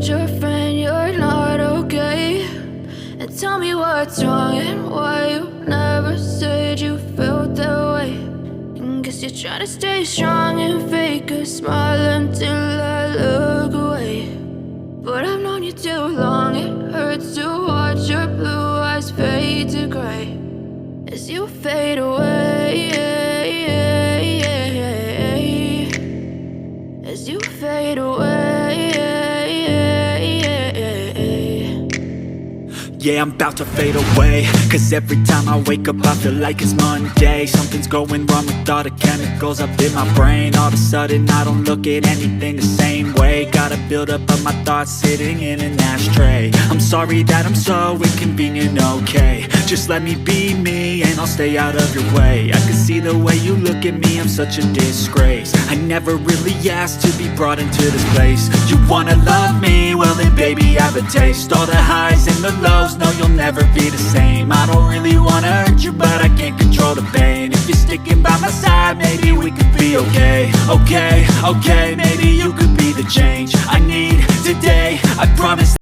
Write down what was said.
told your friend you're not okay, and tell me what's wrong and why you never said you felt that way. And guess you're trying to stay strong and fake a smile until I look away. But I've known you too long, it hurts to watch your blue eyes fade to gray as you fade away, as you fade away. Yeah, I'm about to fade away, cause every time I wake up I feel like it's Monday. Something's going wrong with all the chemicals up in my brain. All of a sudden I don't look at anything the same way. Got a buildup of my thoughts sitting in an ashtray. I'm sorry that I'm so inconvenient, okay. Just let me be me and I'll stay out of your way. I can see the way you look at me, I'm such a disgrace. I never really asked to be brought into this place. You wanna love me? Well then baby I have a taste. All the highs and the lows, no you'll never be the same. I don't really wanna hurt you but I can't control the pain. If you're sticking by my side maybe we could be okay. Okay, maybe you could be the change I need today. I promise